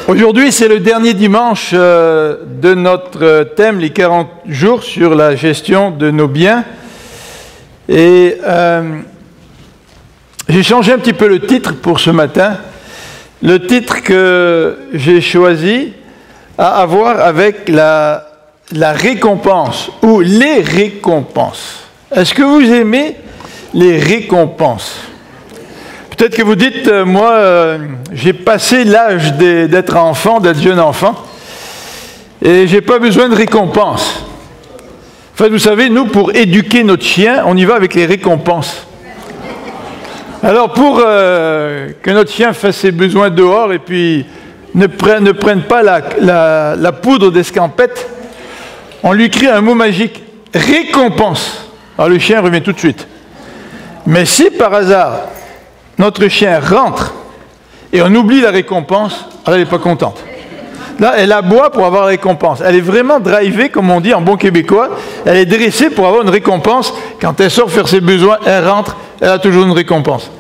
Aujourd'hui, c'est le dernier dimanche de notre thème, les 40 jours sur la gestion de nos biens. Et j'ai changé un petit peu le titre pour ce matin. Le titre que j'ai choisi a à voir avec la récompense ou les récompenses. Est-ce que vous aimez les récompenses ? Peut-être que vous dites, moi, j'ai passé l'âge d'être enfant, d'être jeune enfant, et j'ai pas besoin de récompense. En fait, vous savez, nous, pour éduquer notre chien, on y va avec les récompenses. Alors, pour que notre chien fasse ses besoins dehors et puis ne prenne pas la poudre d'escampette, on lui crie un mot magique, récompense. Alors, le chien revient tout de suite. Mais si, par hasard, notre chien rentre et on oublie la récompense, elle n'est pas contente. Là, elle aboie pour avoir la récompense. Elle est vraiment drivée, comme on dit en bon québécois. Elle est dressée pour avoir une récompense. Quand elle sort faire ses besoins, elle rentre, elle a toujours une récompense.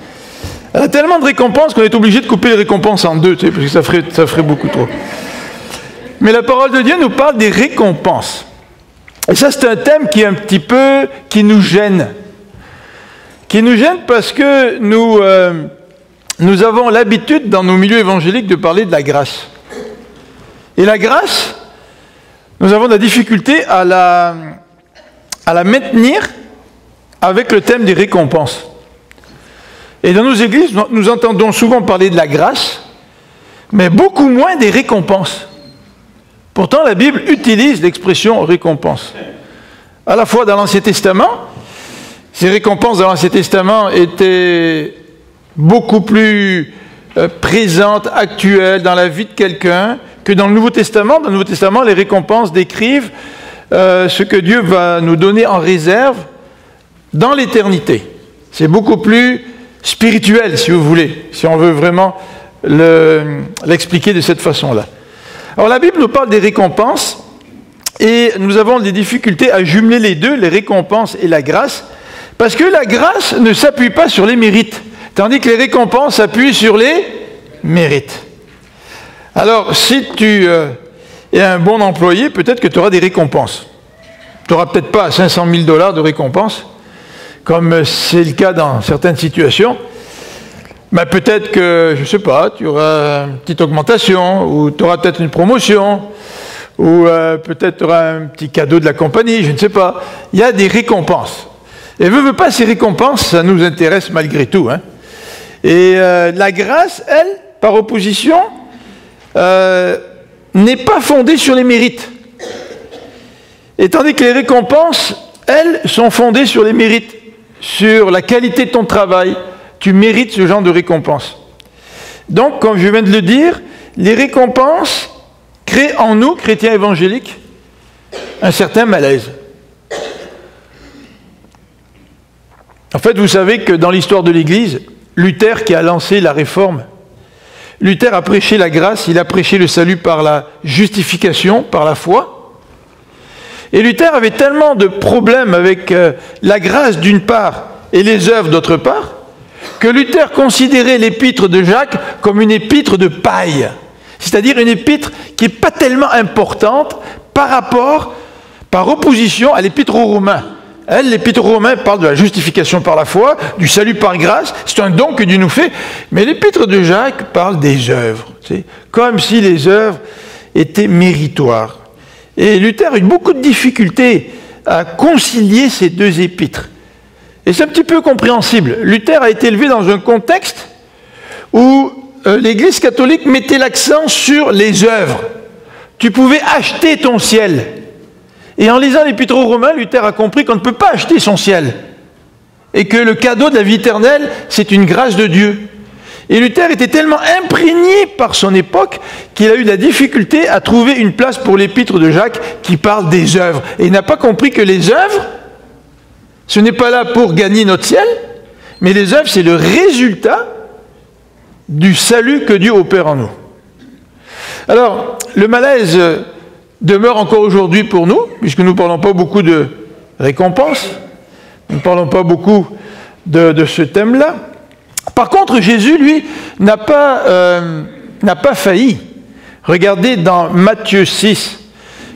Elle a tellement de récompenses qu'on est obligé de couper les récompenses en deux, tu sais, parce que ça ferait beaucoup trop. Mais la parole de Dieu nous parle des récompenses. Et ça, c'est un thème qui est un petit peu, qui nous gêne. Qui nous gêne parce que nous avons l'habitude dans nos milieux évangéliques de parler de la grâce. Et la grâce, nous avons de la difficulté à la maintenir avec le thème des récompenses. Et dans nos églises, nous entendons souvent parler de la grâce, mais beaucoup moins des récompenses. Pourtant, la Bible utilise l'expression récompense. À la fois dans l'Ancien Testament, ces récompenses dans l'Ancien Testament étaient beaucoup plus présentes, actuelles dans la vie de quelqu'un que dans le Nouveau Testament. Dans le Nouveau Testament, les récompenses décrivent ce que Dieu va nous donner en réserve dans l'éternité. C'est beaucoup plus spirituel, si vous voulez, si on veut vraiment l'expliquer de cette façon-là. Alors la Bible nous parle des récompenses et nous avons des difficultés à jumeler les deux, les récompenses et la grâce. Parce que la grâce ne s'appuie pas sur les mérites, tandis que les récompenses s'appuient sur les mérites. Alors, si tu es un bon employé, peut-être que tu auras des récompenses. Tu n'auras peut-être pas 500 000 $ de récompenses, comme c'est le cas dans certaines situations. Mais peut-être que, je ne sais pas, tu auras une petite augmentation, ou tu auras peut-être une promotion, ou peut-être tu auras un petit cadeau de la compagnie, je ne sais pas. Il y a des récompenses. Et veut pas, ces récompenses, ça nous intéresse malgré tout. Hein. Et la grâce, elle, par opposition, n'est pas fondée sur les mérites. Et tandis que les récompenses, elles, sont fondées sur les mérites, sur la qualité de ton travail. Tu mérites ce genre de récompense. Donc, comme je viens de le dire, les récompenses créent en nous, chrétiens évangéliques, un certain malaise. En fait, vous savez que dans l'histoire de l'Église, Luther qui a lancé la réforme, Luther a prêché la grâce, il a prêché le salut par la justification, par la foi. Et Luther avait tellement de problèmes avec la grâce d'une part et les œuvres d'autre part, que Luther considérait l'épître de Jacques comme une épître de paille. C'est-à-dire une épître qui n'est pas tellement importante par opposition à l'épître aux Romains. Elle, l'épître aux Romains parle de la justification par la foi, du salut par grâce, c'est un don que Dieu nous fait, mais l'épître de Jacques parle des œuvres, comme si les œuvres étaient méritoires. Et Luther a eu beaucoup de difficultés à concilier ces deux épîtres. Et c'est un petit peu compréhensible. Luther a été élevé dans un contexte où l'Église catholique mettait l'accent sur les œuvres. Tu pouvais acheter ton ciel. Et en lisant l'Épître aux Romains, Luther a compris qu'on ne peut pas acheter son ciel. Et que le cadeau de la vie éternelle, c'est une grâce de Dieu. Et Luther était tellement imprégné par son époque qu'il a eu de la difficulté à trouver une place pour l'Épître de Jacques qui parle des œuvres. Et il n'a pas compris que les œuvres, ce n'est pas là pour gagner notre ciel, mais les œuvres, c'est le résultat du salut que Dieu opère en nous. Alors, le malaise demeure encore aujourd'hui pour nous, puisque nous ne parlons pas beaucoup de récompenses, nous ne parlons pas beaucoup de ce thème-là. Par contre, Jésus, lui, n'a pas failli. Regardez dans Matthieu 6.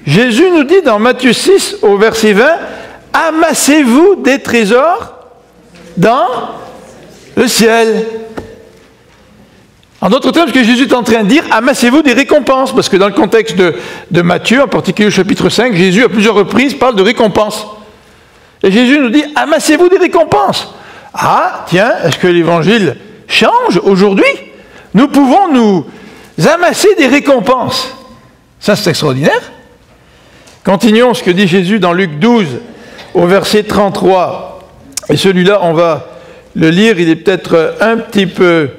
Jésus nous dit dans Matthieu 6 au verset 20, « Amassez-vous des trésors dans le ciel. » En d'autres termes, ce que Jésus est en train de dire, amassez-vous des récompenses. Parce que dans le contexte de Matthieu, en particulier au chapitre 5, Jésus à plusieurs reprises parle de récompenses. Et Jésus nous dit, amassez-vous des récompenses. Ah, tiens, est-ce que l'évangile change aujourd'hui? Nous pouvons nous amasser des récompenses. Ça, c'est extraordinaire. Continuons ce que dit Jésus dans Luc 12, au verset 33. Et celui-là, on va le lire, il est peut-être un petit peu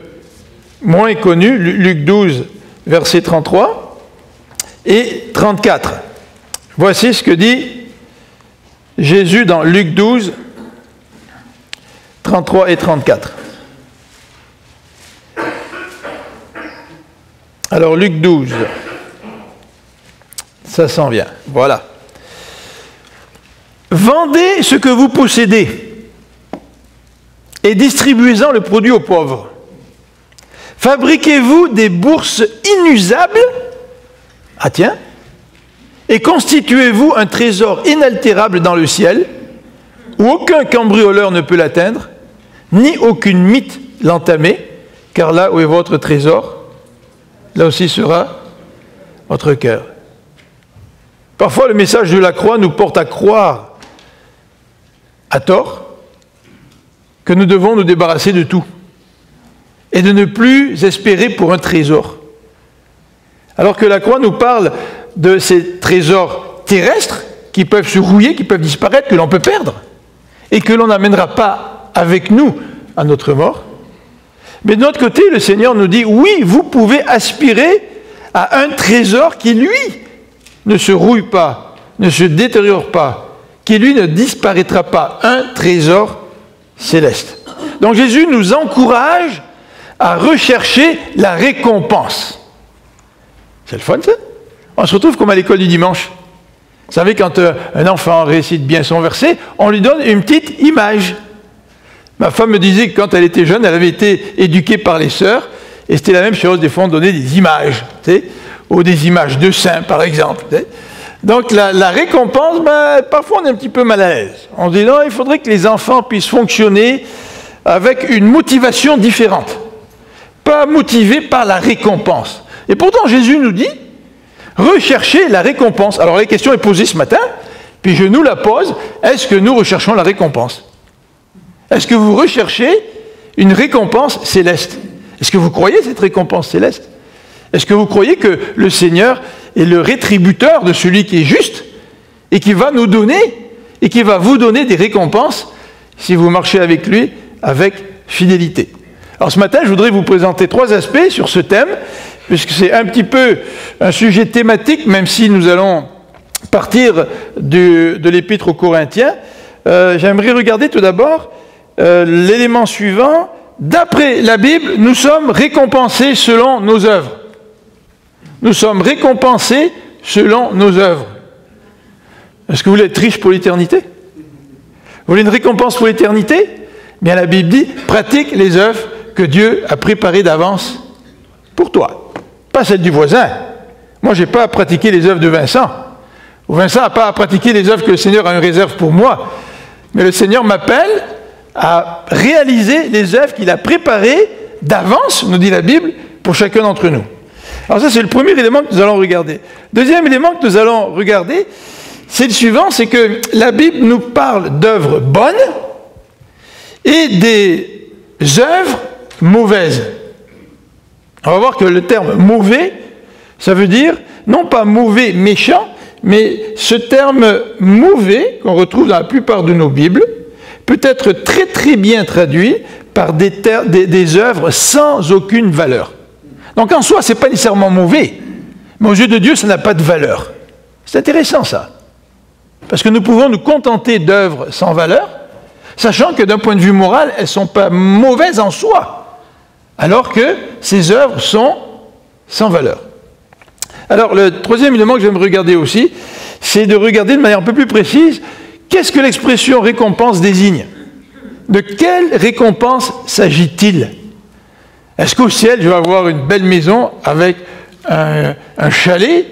moins connu, Luc 12, verset 33 et 34. Voici ce que dit Jésus dans Luc 12, 33 et 34. Alors Luc 12, ça s'en vient, voilà. Vendez ce que vous possédez et distribuez-en le produit aux pauvres. Fabriquez-vous des bourses inusables, ah tiens, et constituez-vous un trésor inaltérable dans le ciel, où aucun cambrioleur ne peut l'atteindre, ni aucune mythe l'entamer, car là où est votre trésor, là aussi sera votre cœur. Parfois, le message de la croix nous porte à croire, à tort, que nous devons nous débarrasser de tout et de ne plus espérer pour un trésor. Alors que la croix nous parle de ces trésors terrestres qui peuvent se rouiller, qui peuvent disparaître, que l'on peut perdre et que l'on n'amènera pas avec nous à notre mort. Mais de notre côté, le Seigneur nous dit, oui, vous pouvez aspirer à un trésor qui, lui, ne se rouille pas, ne se détériore pas, qui, lui, ne disparaîtra pas, un trésor céleste. Donc Jésus nous encourage à rechercher la récompense. C'est le fun, ça? On se retrouve comme à l'école du dimanche. Vous savez, quand un enfant récite bien son verset, on lui donne une petite image. Ma femme me disait que quand elle était jeune, elle avait été éduquée par les sœurs, et c'était la même chose, des fois on donnait des images, tu sais, ou des images de saints, par exemple. Tu sais. Donc la récompense, parfois on est un petit peu mal à l'aise. On dit non, il faudrait que les enfants puissent fonctionner avec une motivation différente. Pas motivés par la récompense. Et pourtant Jésus nous dit, recherchez la récompense. Alors la question est posée ce matin, puis je nous la pose, est-ce que nous recherchons la récompense? Est-ce que vous recherchez une récompense céleste? Est-ce que vous croyez cette récompense céleste? Est-ce que vous croyez que le Seigneur est le rétributeur de celui qui est juste et qui va nous donner et qui va vous donner des récompenses si vous marchez avec lui avec fidélité? Alors ce matin, je voudrais vous présenter 3 aspects sur ce thème, puisque c'est un petit peu un sujet thématique, même si nous allons partir de l'Épître aux Corinthiens. J'aimerais regarder tout d'abord l'élément suivant. D'après la Bible, nous sommes récompensés selon nos œuvres. Nous sommes récompensés selon nos œuvres. Est-ce que vous voulez être riche pour l'éternité? Vous voulez une récompense pour l'éternité? Bien, la Bible dit, pratique les œuvres que Dieu a préparées d'avance pour toi. Pas celles du voisin. Moi, je n'ai pas à pratiquer les œuvres de Vincent. Ou Vincent n'a pas à pratiquer les œuvres que le Seigneur a en réserve pour moi. Mais le Seigneur m'appelle à réaliser les œuvres qu'il a préparées d'avance, nous dit la Bible, pour chacun d'entre nous. Alors ça, c'est le premier élément que nous allons regarder. Deuxième élément que nous allons regarder, c'est le suivant, c'est que la Bible nous parle d'œuvres bonnes et des œuvres mauvaises. On va voir que le terme « mauvais », ça veut dire, non pas mauvais, méchant, mais ce terme « mauvais » qu'on retrouve dans la plupart de nos Bibles, peut être très très bien traduit par des œuvres sans aucune valeur. Donc en soi, ce n'est pas nécessairement mauvais, mais aux yeux de Dieu, ça n'a pas de valeur. C'est intéressant ça. Parce que nous pouvons nous contenter d'œuvres sans valeur, sachant que d'un point de vue moral, elles ne sont pas mauvaises en soi, alors que ces œuvres sont sans valeur. Alors le troisième élément que j'aimerais regarder aussi, c'est de regarder de manière un peu plus précise, qu'est-ce que l'expression récompense désigne? De quelle récompense s'agit-il? Est-ce qu'au ciel, je vais avoir une belle maison avec un chalet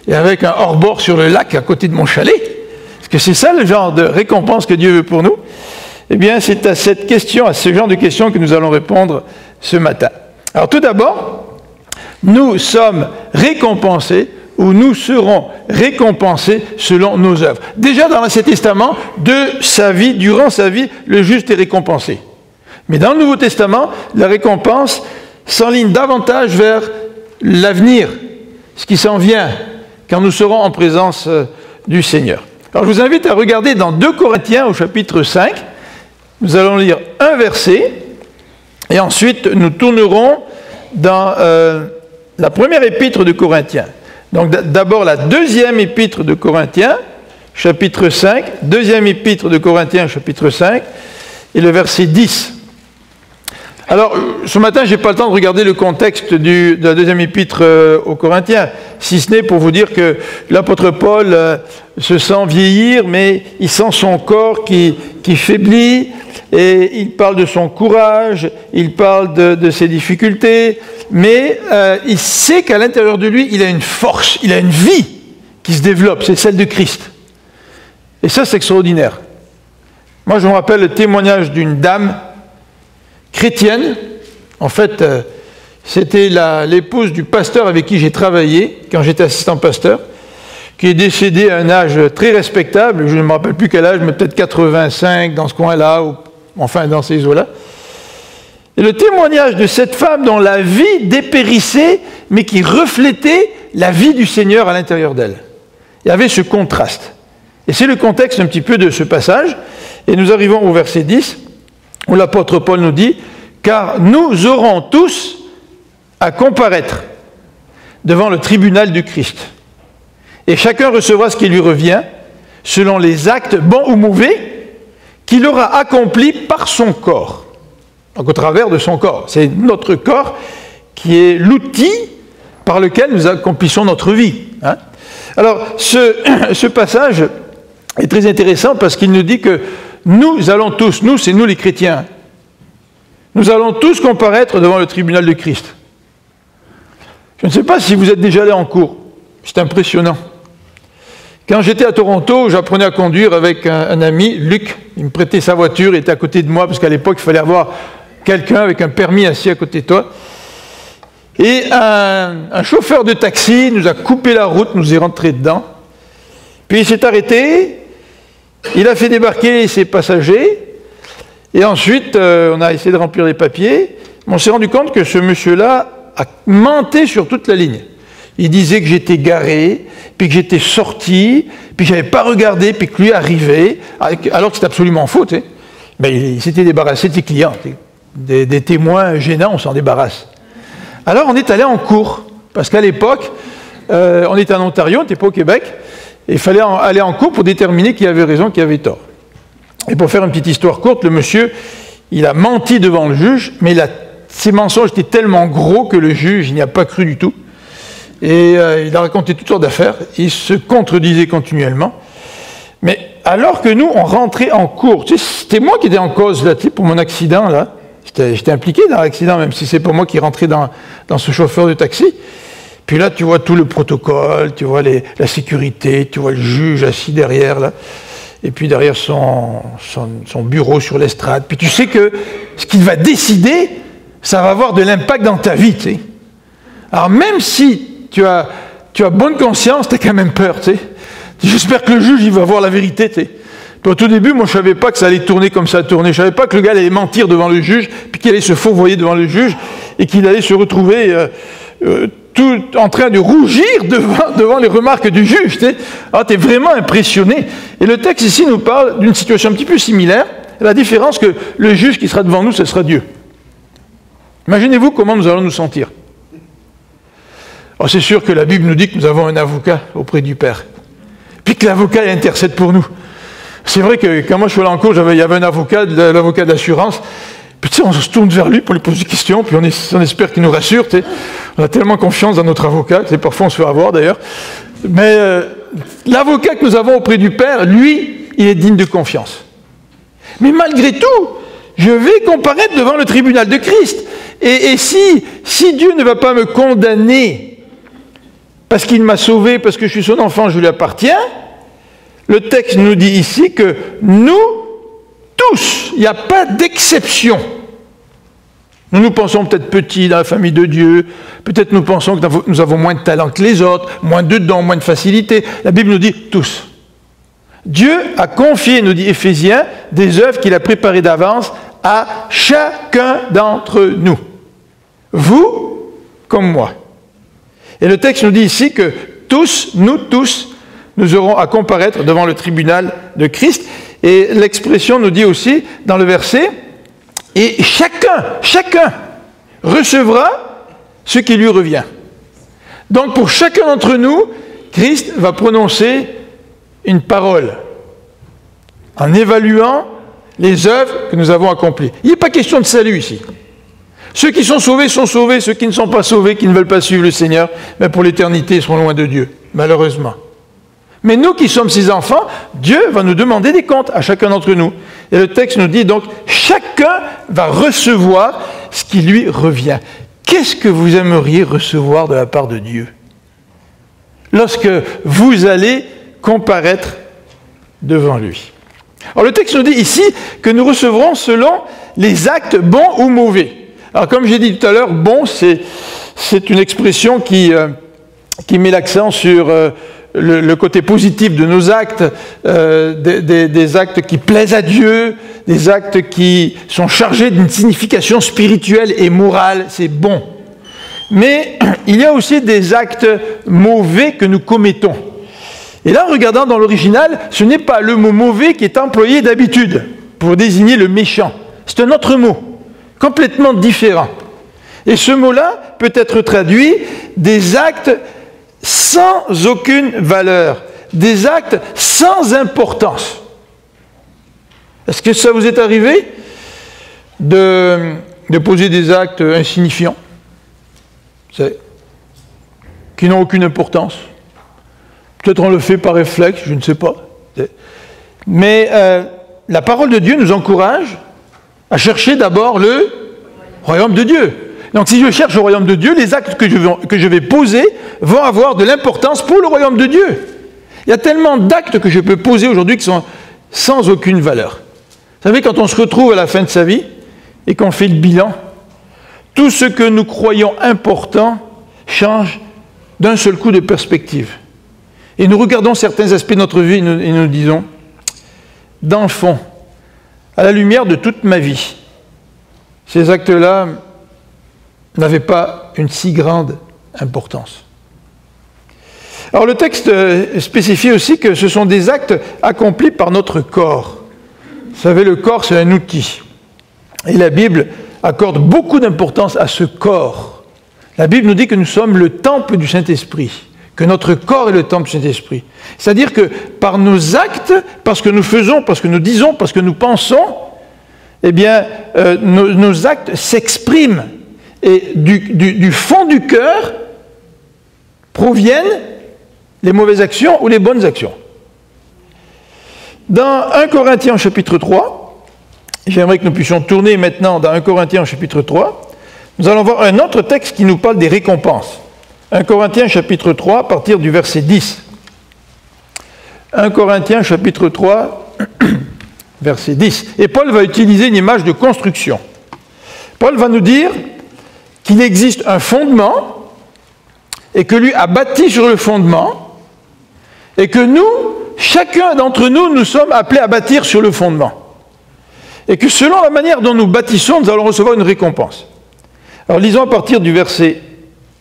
et avec un hors-bord sur le lac à côté de mon chalet? Est-ce que c'est ça le genre de récompense que Dieu veut pour nous? Eh bien, c'est à cette question, à ce genre de questions que nous allons répondre ce matin. Alors tout d'abord, nous sommes récompensés ou nous serons récompensés selon nos œuvres. Déjà dans l'Ancien Testament, de sa vie, durant sa vie, le juste est récompensé. Mais dans le Nouveau Testament, la récompense s'enligne davantage vers l'avenir, ce qui s'en vient, quand nous serons en présence du Seigneur. Alors je vous invite à regarder dans 2 Corinthiens au chapitre 5. Nous allons lire un verset, et ensuite nous tournerons dans la première épître de Corinthiens. Donc d'abord la deuxième épître de Corinthiens, chapitre 5, deuxième épître de Corinthiens, chapitre 5, et le verset 10. Alors, ce matin, je n'ai pas le temps de regarder le contexte de la deuxième épître aux Corinthiens, si ce n'est pour vous dire que l'apôtre Paul se sent vieillir, mais il sent son corps qui faiblit, et il parle de son courage, il parle de ses difficultés, mais il sait qu'à l'intérieur de lui, il a une force, il a une vie qui se développe, c'est celle de Christ. Et ça, c'est extraordinaire. Moi, je me rappelle le témoignage d'une dame chrétienne. En fait, c'était l'épouse du pasteur avec qui j'ai travaillé quand j'étais assistant pasteur, qui est décédée à un âge très respectable, je ne me rappelle plus quel âge, mais peut-être 85 dans ce coin-là, ou enfin dans ces eaux-là. Et le témoignage de cette femme dont la vie dépérissait, mais qui reflétait la vie du Seigneur à l'intérieur d'elle. Il y avait ce contraste. Et c'est le contexte un petit peu de ce passage. Et nous arrivons au verset 10, où l'apôtre Paul nous dit « Car nous aurons tous à comparaître devant le tribunal du Christ. Et chacun recevra ce qui lui revient, selon les actes bons ou mauvais, qu'il aura accomplis par son corps. » Donc au travers de son corps. C'est notre corps qui est l'outil par lequel nous accomplissons notre vie. Hein? Alors ce passage est très intéressant parce qu'il nous dit que nous allons tous, nous c'est nous les chrétiens, nous allons tous comparaître devant le tribunal de Christ. Je ne sais pas si vous êtes déjà allé en cours, c'est impressionnant. Quand j'étais à Toronto, j'apprenais à conduire avec un ami, Luc, il me prêtait sa voiture, il était à côté de moi parce qu'à l'époque il fallait avoir quelqu'un avec un permis assis à côté de toi. Et un chauffeur de taxi nous a coupé la route, nous est rentré dedans, puis il s'est arrêté. Il a fait débarquer ses passagers, et ensuite, on a essayé de remplir les papiers, mais on s'est rendu compte que ce monsieur-là a menté sur toute la ligne. Il disait que j'étais garé, puis que j'étais sorti, puis que je n'avais pas regardé, puis que lui arrivait, alors que c'était absolument faux, tu sais. Mais il s'était débarrassé de ses clients. Des témoins gênants, on s'en débarrasse. Alors on est allé en cours, parce qu'à l'époque, on était en Ontario, on n'était pas au Québec, et il fallait aller en cours pour déterminer qui avait raison, qui avait tort. Et pour faire une petite histoire courte, le monsieur, il a menti devant le juge, mais ses mensonges étaient tellement gros que le juge n'y a pas cru du tout. Et il a raconté toutes sortes d'affaires, il se contredisait continuellement. Mais alors que nous, on rentrait en cours, tu sais, c'était moi qui étais en cause là, tu sais, pour mon accident, là. J'étais impliqué dans l'accident, même si c'est pas moi qui rentrais dans ce chauffeur de taxi. Puis là, tu vois tout le protocole, tu vois la sécurité, tu vois le juge assis derrière, là. Et puis derrière son bureau sur l'estrade. Puis tu sais que ce qu'il va décider, ça va avoir de l'impact dans ta vie, tu sais. Alors même si tu as bonne conscience, tu as quand même peur, tu sais. J'espère que le juge, il va voir la vérité, tu sais. Puis au tout début, moi, je ne savais pas que ça allait tourner comme ça tournait. Je ne savais pas que le gars allait mentir devant le juge, puis qu'il allait se fourvoyer devant le juge, et qu'il allait se retrouver tout en train de rougir devant les remarques du juge. Tu sais. Alors, tu es vraiment impressionné. Et le texte ici nous parle d'une situation un petit peu similaire. La différence que le juge qui sera devant nous, ce sera Dieu. Imaginez-vous comment nous allons nous sentir. Alors, c'est sûr que la Bible nous dit que nous avons un avocat auprès du Père. Puis que l'avocat intercède pour nous. C'est vrai que quand moi je suis allé en cours, il y avait un avocat, l'avocat d'assurance. Puis tu sais, on se tourne vers lui pour lui poser des questions, puis on espère qu'il nous rassure. Tu sais. On a tellement confiance dans notre avocat, tu sais, parfois on se fait avoir d'ailleurs. Mais l'avocat que nous avons auprès du Père, lui, il est digne de confiance. Mais malgré tout, je vais comparaître devant le tribunal de Christ. Et si Dieu ne va pas me condamner parce qu'il m'a sauvé, parce que je suis son enfant, je lui appartiens. Le texte nous dit ici que nous, tous, il n'y a pas d'exception. Nous pensons peut-être petits dans la famille de Dieu, peut-être nous pensons que nous avons moins de talent que les autres, moins de dons, moins de facilité. La Bible nous dit tous. Dieu a confié, nous dit Éphésiens, des œuvres qu'il a préparées d'avance à chacun d'entre nous. Vous comme moi. Et le texte nous dit ici que tous, nous aurons à comparaître devant le tribunal de Christ. Et l'expression nous dit aussi dans le verset, et chacun recevra ce qui lui revient. Donc pour chacun d'entre nous, Christ va prononcer une parole en évaluant les œuvres que nous avons accomplies. Il n'est pas question de salut ici. Ceux qui sont sauvés, ceux qui ne sont pas sauvés, qui ne veulent pas suivre le Seigneur, mais pour l'éternité, seront loin de Dieu, malheureusement. Mais nous qui sommes ses enfants, Dieu va nous demander des comptes à chacun d'entre nous. Et le texte nous dit donc, chacun va recevoir ce qui lui revient. Qu'est-ce que vous aimeriez recevoir de la part de Dieu lorsque vous allez comparaître devant lui? Alors le texte nous dit ici que nous recevrons selon les actes bons ou mauvais. Alors comme j'ai dit tout à l'heure, bon, c'est une expression qui met l'accent sur le côté positif de nos actes, des actes qui plaisent à Dieu, des actes qui sont chargés d'une signification spirituelle et morale, c'est bon. Mais il y a aussi des actes mauvais que nous commettons. Et là, en regardant dans l'original, ce n'est pas le mot mauvais qui est employé d'habitude pour désigner le méchant. C'est un autre mot, complètement différent. Et ce mot-là peut être traduit des actes sans aucune valeur, des actes sans importance. Est-ce que ça vous est arrivé de poser des actes insignifiants, qui n'ont aucune importance? Peut-être on le fait par réflexe, je ne sais pas. Mais la parole de Dieu nous encourage à chercher d'abord le royaume de Dieu. Donc si je cherche le royaume de Dieu, les actes que je vais poser vont avoir de l'importance pour le royaume de Dieu. Il y a tellement d'actes que je peux poser aujourd'hui qui sont sans aucune valeur. Vous savez, quand on se retrouve à la fin de sa vie et qu'on fait le bilan, tout ce que nous croyons important change d'un seul coup de perspective. Et nous regardons certains aspects de notre vie et nous disons, dans le fond, à la lumière de toute ma vie, ces actes-là n'avaient pas une si grande importance. Alors le texte spécifie aussi que ce sont des actes accomplis par notre corps. Vous savez, le corps, c'est un outil. Et la Bible accorde beaucoup d'importance à ce corps. La Bible nous dit que nous sommes le temple du Saint-Esprit, que notre corps est le temple du Saint-Esprit. C'est-à-dire que par nos actes, parce que nous faisons, parce que nous disons, parce que nous pensons, eh bien, nos actes s'expriment. Et du fond du cœur proviennent les mauvaises actions ou les bonnes actions. Dans 1 Corinthiens chapitre 3, j'aimerais que nous puissions tourner maintenant dans 1 Corinthiens chapitre 3, nous allons voir un autre texte qui nous parle des récompenses. 1 Corinthiens chapitre 3, à partir du verset 10. 1 Corinthiens chapitre 3, verset 10. Et Paul va utiliser une image de construction. Paul va nous dire qu'il existe un fondement et que lui a bâti sur le fondement et que nous, chacun d'entre nous, nous sommes appelés à bâtir sur le fondement. Et que selon la manière dont nous bâtissons, nous allons recevoir une récompense. Alors lisons à partir du verset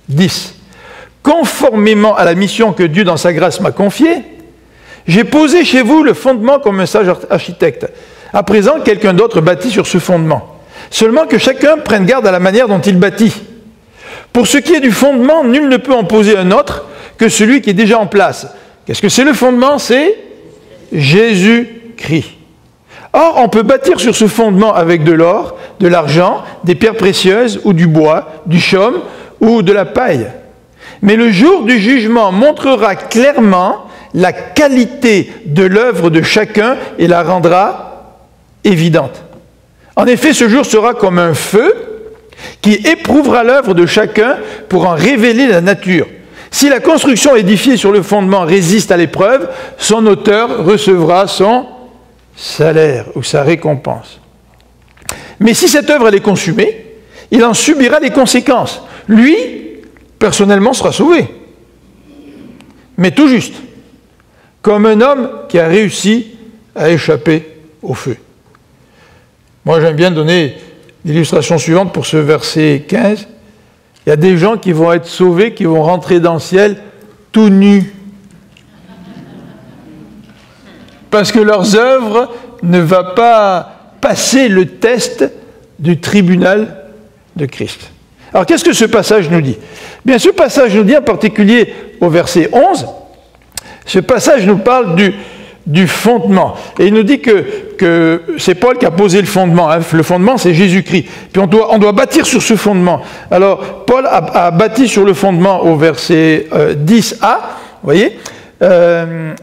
10. Conformément à la mission que Dieu dans sa grâce m'a confiée, j'ai posé chez vous le fondement comme un sage architecte. À présent, quelqu'un d'autre bâtit sur ce fondement. Seulement que chacun prenne garde à la manière dont il bâtit. Pour ce qui est du fondement, nul ne peut en poser un autre que celui qui est déjà en place. Qu'est-ce que c'est le fondement? C'est Jésus-Christ. Or, on peut bâtir sur ce fondement avec de l'or, de l'argent, des pierres précieuses ou du bois, du chaume ou de la paille. Mais le jour du jugement montrera clairement la qualité de l'œuvre de chacun et la rendra évidente. En effet, ce jour sera comme un feu qui éprouvera l'œuvre de chacun pour en révéler la nature. Si la construction édifiée sur le fondement résiste à l'épreuve, son auteur recevra son salaire ou sa récompense. Mais si cette œuvre elle est consumée, il en subira les conséquences. Lui, personnellement, sera sauvé. Mais tout juste, comme un homme qui a réussi à échapper au feu. Moi, j'aime bien donner l'illustration suivante pour ce verset 15. Il y a des gens qui vont être sauvés, qui vont rentrer dans le ciel tout nus. Parce que leurs œuvres ne vont pas passer le test du tribunal de Christ. Alors, qu'est-ce que ce passage nous dit? Bien, ce passage nous dit, en particulier au verset 11, ce passage nous parle du fondement. Et il nous dit que c'est Paul qui a posé le fondement. Hein. Le fondement, c'est Jésus-Christ. Puis on doit bâtir sur ce fondement. Alors, Paul a bâti sur le fondement au verset 10a, vous voyez,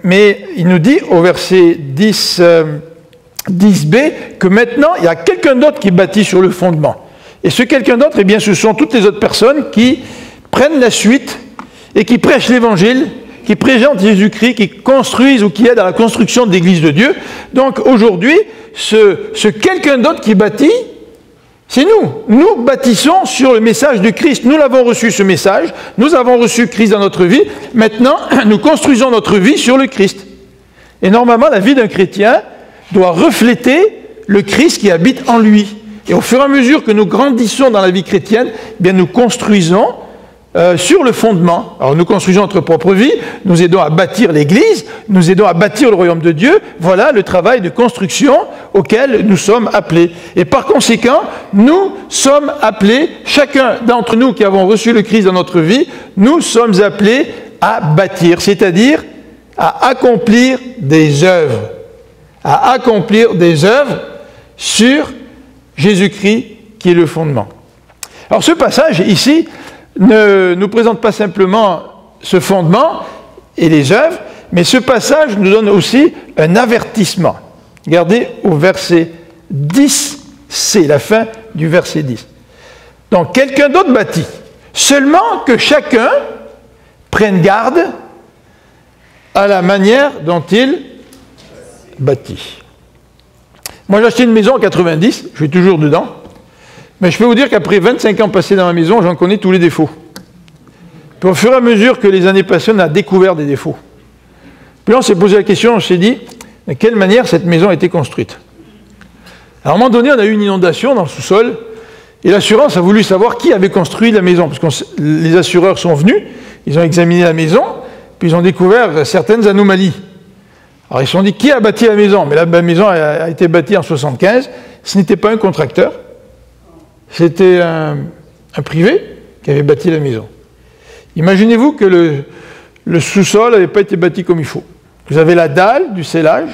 mais il nous dit au verset 10b que maintenant, il y a quelqu'un d'autre qui bâtit sur le fondement. Et ce quelqu'un d'autre, eh bien, ce sont toutes les autres personnes qui prennent la suite et qui prêchent l'Évangile, qui présentent Jésus-Christ, qui construisent ou qui aident à la construction de l'Église de Dieu. Donc aujourd'hui, ce quelqu'un d'autre qui bâtit, c'est nous. Nous bâtissons sur le message de Christ. Nous l'avons reçu, ce message. Nous avons reçu Christ dans notre vie. Maintenant, nous construisons notre vie sur le Christ. Et normalement, la vie d'un chrétien doit refléter le Christ qui habite en lui. Et au fur et à mesure que nous grandissons dans la vie chrétienne, eh bien nous construisons sur le fondement. Alors nous construisons notre propre vie, nous aidons à bâtir l'Église, nous aidons à bâtir le royaume de Dieu. Voilà le travail de construction auquel nous sommes appelés. Et par conséquent, nous sommes appelés, chacun d'entre nous qui avons reçu le Christ dans notre vie, nous sommes appelés à bâtir, c'est-à-dire à accomplir des œuvres. À accomplir des œuvres sur Jésus-Christ qui est le fondement. Alors ce passage ici ne nous présente pas simplement ce fondement et les œuvres, mais ce passage nous donne aussi un avertissement. Regardez au verset 10c, la fin du verset 10. Donc quelqu'un d'autre bâtit, seulement que chacun prenne garde à la manière dont il bâtit. Moi, j'ai acheté une maison en 90, je suis toujours dedans, mais je peux vous dire qu'après 25 ans passés dans ma maison, j'en connais tous les défauts. Puis au fur et à mesure que les années passent, on a découvert des défauts. Puis là, on s'est posé la question, on s'est dit, de quelle manière cette maison a été construite? Alors, à un moment donné, on a eu une inondation dans le sous-sol, et l'assurance a voulu savoir qui avait construit la maison, parce que les assureurs sont venus, ils ont examiné la maison, puis ils ont découvert certaines anomalies. Alors ils se sont dit, qui a bâti la maison? Mais la maison a été bâtie en 1975, ce n'était pas un contracteur, c'était un privé qui avait bâti la maison. Imaginez-vous que le sous-sol n'avait pas été bâti comme il faut. Vous avez la dalle du scellage,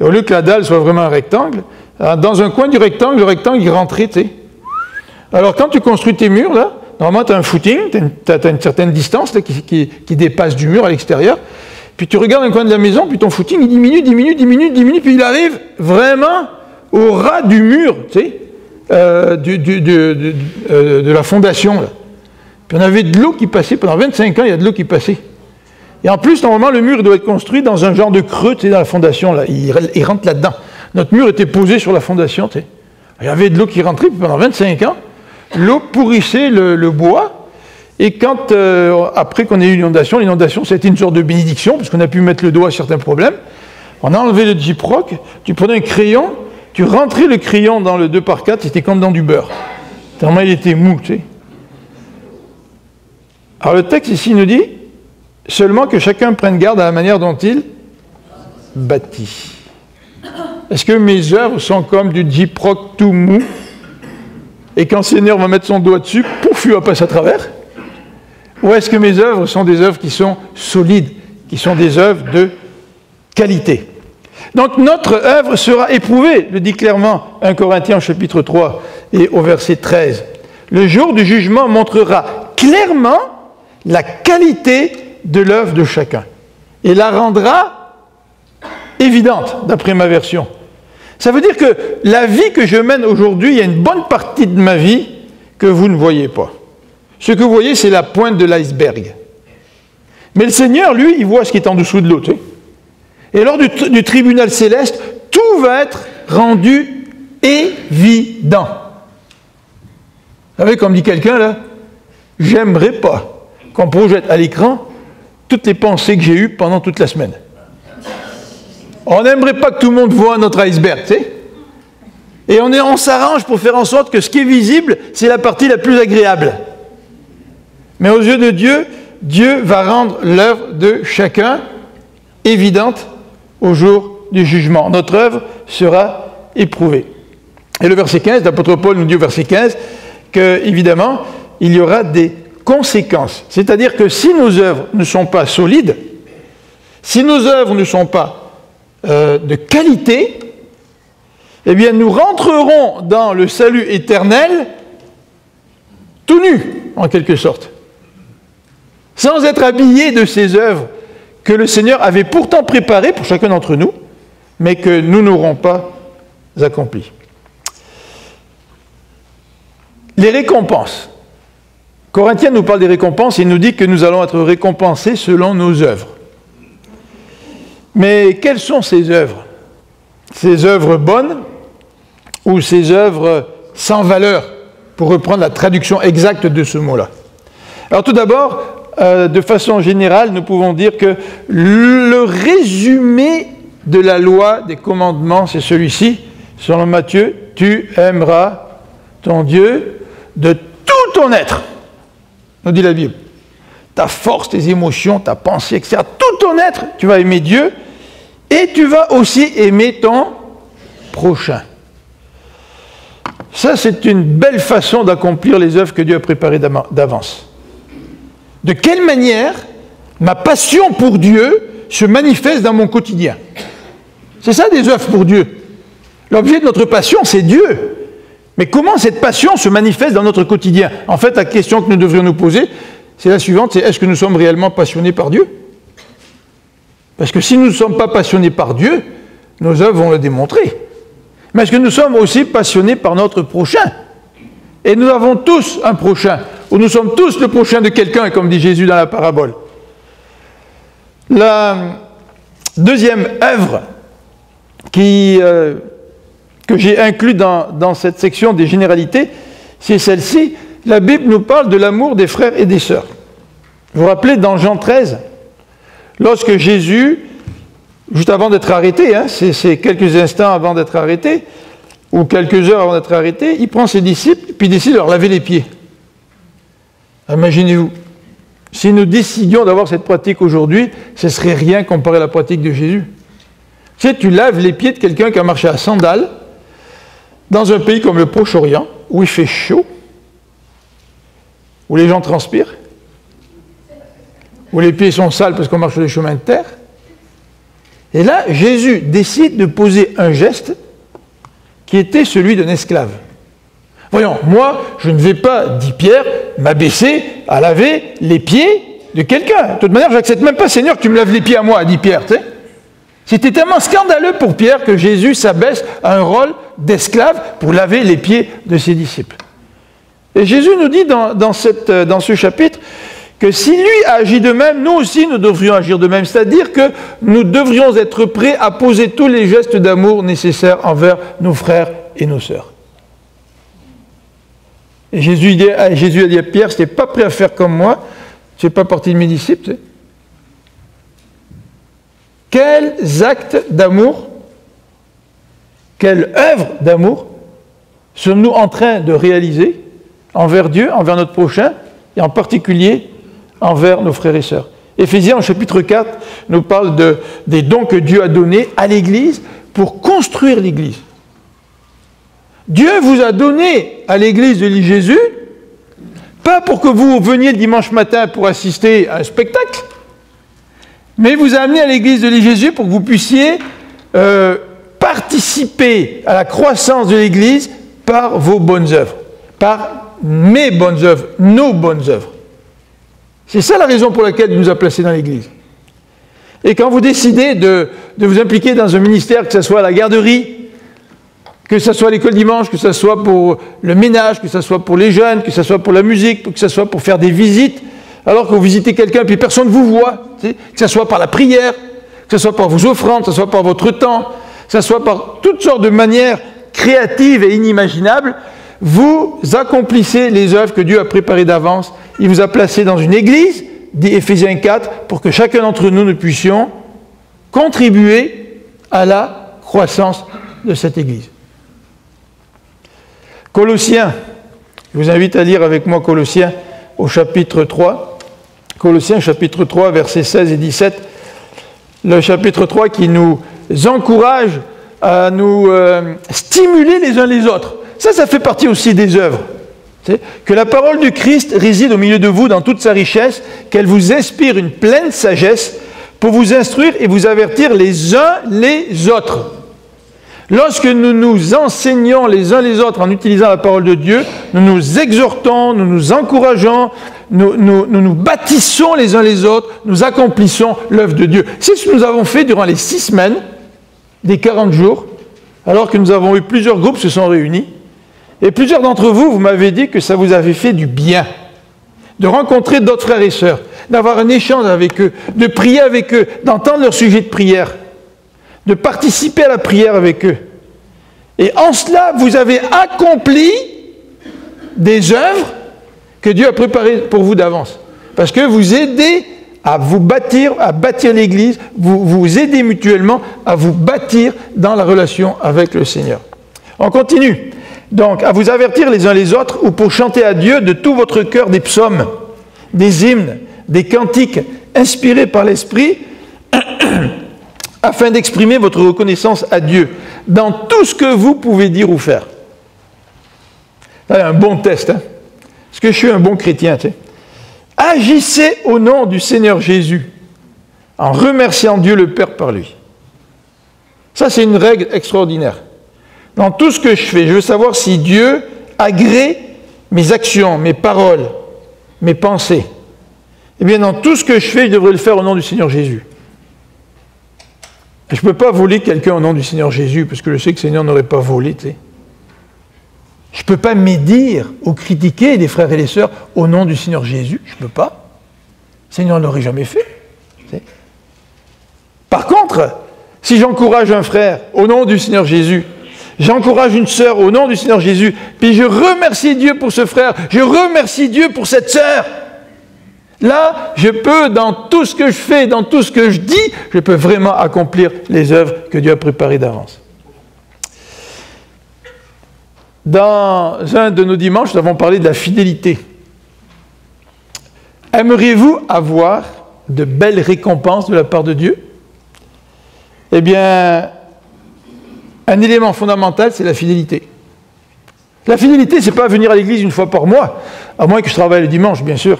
et au lieu que la dalle soit vraiment un rectangle, dans un coin du rectangle, le rectangle il rentrait, tu sais. Alors quand tu construis tes murs, là, normalement tu as un footing, tu as une certaine distance là, qui dépasse du mur à l'extérieur. Puis tu regardes un coin de la maison, puis ton footing, il diminue, puis il arrive vraiment au ras du mur, tu sais, de la fondation. Là. Puis on avait de l'eau qui passait, pendant 25 ans, il y a de l'eau qui passait. Et en plus, normalement, le mur doit être construit dans un genre de creux, tu sais, dans la fondation, là. Il rentre là-dedans. Notre mur était posé sur la fondation, tu sais. Il y avait de l'eau qui rentrait, puis pendant 25 ans, l'eau pourrissait le bois. Et quand, après qu'on ait eu l'inondation, c'était une sorte de bénédiction, parce qu'on a pu mettre le doigt à certains problèmes. On a enlevé le gyproc, tu prenais un crayon, tu rentrais le crayon dans le 2x4, c'était comme dans du beurre. Tellement il était mou, tu sais. Alors le texte ici nous dit, seulement que chacun prenne garde à la manière dont il bâtit. Est-ce que mes œuvres sont comme du gyproc tout mou, et quand le Seigneur va mettre son doigt dessus, pouf, il va passer à travers? Ou est-ce que mes œuvres sont des œuvres qui sont solides, qui sont des œuvres de qualité? Donc notre œuvre sera éprouvée, le dit clairement 1 Corinthiens chapitre 3 et au verset 13. Le jour du jugement montrera clairement la qualité de l'œuvre de chacun et la rendra évidente, d'après ma version. Ça veut dire que la vie que je mène aujourd'hui, il y a une bonne partie de ma vie que vous ne voyez pas. Ce que vous voyez, c'est la pointe de l'iceberg. Mais le Seigneur, lui, il voit ce qui est en dessous de l'eau. Tu sais. Et lors du tribunal céleste, tout va être rendu évident. Vous savez, comme dit quelqu'un là, j'aimerais pas qu'on projette à l'écran toutes les pensées que j'ai eues pendant toute la semaine. On n'aimerait pas que tout le monde voit notre iceberg, tu sais. Et on s'arrange pour faire en sorte que ce qui est visible, c'est la partie la plus agréable. Mais aux yeux de Dieu, Dieu va rendre l'œuvre de chacun évidente au jour du jugement. Notre œuvre sera éprouvée. Et le verset 15, l'apôtre Paul nous dit au verset 15 que, évidemment, il y aura des conséquences. C'est-à-dire que si nos œuvres ne sont pas solides, si nos œuvres ne sont pas de qualité, eh bien nous rentrerons dans le salut éternel tout nus, en quelque sorte, sans être habillés de ces œuvres que le Seigneur avait pourtant préparées pour chacun d'entre nous, mais que nous n'aurons pas accomplies. Les récompenses. Corinthiens nous parle des récompenses et nous dit que nous allons être récompensés selon nos œuvres. Mais quelles sont ces œuvres? Ces œuvres bonnes ou ces œuvres sans valeur, pour reprendre la traduction exacte de ce mot-là? Alors tout d'abord, de façon générale, nous pouvons dire que le résumé de la loi des commandements, c'est celui-ci, selon Matthieu, tu aimeras ton Dieu de tout ton être, nous dit la Bible. Ta force, tes émotions, ta pensée, etc. Tout ton être, tu vas aimer Dieu et tu vas aussi aimer ton prochain. Ça, c'est une belle façon d'accomplir les œuvres que Dieu a préparées d'avance. De quelle manière ma passion pour Dieu se manifeste dans mon quotidien? C'est ça des œuvres pour Dieu. L'objet de notre passion, c'est Dieu. Mais comment cette passion se manifeste dans notre quotidien? En fait, la question que nous devrions nous poser, c'est la suivante, c'est est-ce que nous sommes réellement passionnés par Dieu? Parce que si nous ne sommes pas passionnés par Dieu, nos œuvres vont le démontrer. Mais est-ce que nous sommes aussi passionnés par notre prochain? Et nous avons tous un prochain, ou nous sommes tous le prochain de quelqu'un, comme dit Jésus dans la parabole. La deuxième œuvre que j'ai inclus dans cette section des généralités, c'est celle-ci. La Bible nous parle de l'amour des frères et des sœurs. Vous vous rappelez, dans Jean 13, lorsque Jésus, juste avant d'être arrêté, c'est quelques instants avant d'être arrêté, ou quelques heures avant d'être arrêté, il prend ses disciples, puis il décide de leur laver les pieds. Imaginez-vous, si nous décidions d'avoir cette pratique aujourd'hui, ce serait rien comparé à la pratique de Jésus. Tu sais, tu laves les pieds de quelqu'un qui a marché à sandales, dans un pays comme le Proche-Orient, où il fait chaud, où les gens transpirent, où les pieds sont sales parce qu'on marche sur des chemins de terre. Et là, Jésus décide de poser un geste qui était celui d'un esclave. Voyons, moi, je ne vais pas, dit Pierre, m'abaisser à laver les pieds de quelqu'un. De toute manière, je n'accepte même pas, Seigneur, que tu me laves les pieds à moi, dit Pierre, tu sais. C'était tellement scandaleux pour Pierre que Jésus s'abaisse à un rôle d'esclave pour laver les pieds de ses disciples. Et Jésus nous dit dans ce chapitre que si lui a agi de même, nous aussi nous devrions agir de même. C'est-à-dire que nous devrions être prêts à poser tous les gestes d'amour nécessaires envers nos frères et nos sœurs. Et Jésus a dit à Pierre, si tu n'es pas prêt à faire comme moi, tu ne fais pas partie de mes disciples, tu sais. Quels actes d'amour, quelle œuvre d'amour sommes-nous en train de réaliser envers Dieu, envers notre prochain, et en particulier envers nos frères et sœurs? Éphésiens, au chapitre 4, nous parle des dons que Dieu a donnés à l'Église pour construire l'Église. Dieu vous a donné à l'Église de Jésus, pas pour que vous veniez le dimanche matin pour assister à un spectacle, mais il vous a amené à l'église de Jésus pour que vous puissiez participer à la croissance de l'église par vos bonnes œuvres, par mes bonnes œuvres, nos bonnes œuvres. C'est ça la raison pour laquelle il nous a placés dans l'église. Et quand vous décidez de vous impliquer dans un ministère, que ce soit à la garderie, que ce soit à l'école dimanche, que ce soit pour le ménage, que ce soit pour les jeunes, que ce soit pour la musique, que ce soit pour faire des visites, Alors que vous visitez quelqu'un, puis personne ne vous voit, que ce soit par la prière, que ce soit par vos offrandes, que ce soit par votre temps, que ce soit par toutes sortes de manières créatives et inimaginables, vous accomplissez les œuvres que Dieu a préparées d'avance. Il vous a placé dans une église, dit Éphésiens 4, pour que chacun d'entre nous, nous puissions contribuer à la croissance de cette église. Colossiens, je vous invite à lire avec moi Colossiens au chapitre 3. Colossiens chapitre 3, versets 16 et 17. Le chapitre 3 qui nous encourage à nous stimuler les uns les autres. Ça fait partie aussi des œuvres. Que la parole du Christ réside au milieu de vous dans toute sa richesse, qu'elle vous inspire une pleine sagesse pour vous instruire et vous avertir les uns les autres. Lorsque nous nous enseignons les uns les autres en utilisant la parole de Dieu, nous nous exhortons, nous nous encourageons, nous bâtissons les uns les autres, nous accomplissons l'œuvre de Dieu. C'est ce que nous avons fait durant les 6 semaines des 40 jours, alors que nous avons eu plusieurs groupes se sont réunis. Et plusieurs d'entre vous, vous m'avez dit que ça vous avait fait du bien de rencontrer d'autres frères et sœurs, d'avoir un échange avec eux, de prier avec eux, d'entendre leur sujet de prière, de participer à la prière avec eux. Et en cela, vous avez accompli des œuvres que Dieu a préparées pour vous d'avance. Parce que vous aidez à vous bâtir, à bâtir l'Église, vous aidez mutuellement à vous bâtir dans la relation avec le Seigneur. On continue. Donc, à vous avertir les uns les autres, ou pour chanter à Dieu de tout votre cœur des psaumes, des hymnes, des cantiques inspirés par l'Esprit, afin d'exprimer votre reconnaissance à Dieu dans tout ce que vous pouvez dire ou faire. C'est un bon test. Est-ce que je suis un bon chrétien? Agissez au nom du Seigneur Jésus, en remerciant Dieu le Père par lui. Ça, c'est une règle extraordinaire. Dans tout ce que je fais, je veux savoir si Dieu agrée mes actions, mes paroles, mes pensées. Eh bien, dans tout ce que je fais, je devrais le faire au nom du Seigneur Jésus. Je ne peux pas voler quelqu'un au nom du Seigneur Jésus, parce que je sais que le Seigneur n'aurait pas volé, tu sais. Je ne peux pas médire ou critiquer des frères et des sœurs au nom du Seigneur Jésus. Je ne peux pas. Le Seigneur ne l'aurait jamais fait. Tu sais. Par contre, si j'encourage un frère au nom du Seigneur Jésus, j'encourage une sœur au nom du Seigneur Jésus, puis je remercie Dieu pour ce frère, je remercie Dieu pour cette sœur. Là, je peux, dans tout ce que je fais, dans tout ce que je dis, je peux vraiment accomplir les œuvres que Dieu a préparées d'avance. Dans un de nos dimanches, nous avons parlé de la fidélité. Aimeriez-vous avoir de belles récompenses de la part de Dieu? Eh bien, un élément fondamental, c'est la fidélité. La fidélité, ce n'est pas venir à l'église une fois par mois, à moins que je travaille le dimanche, bien sûr.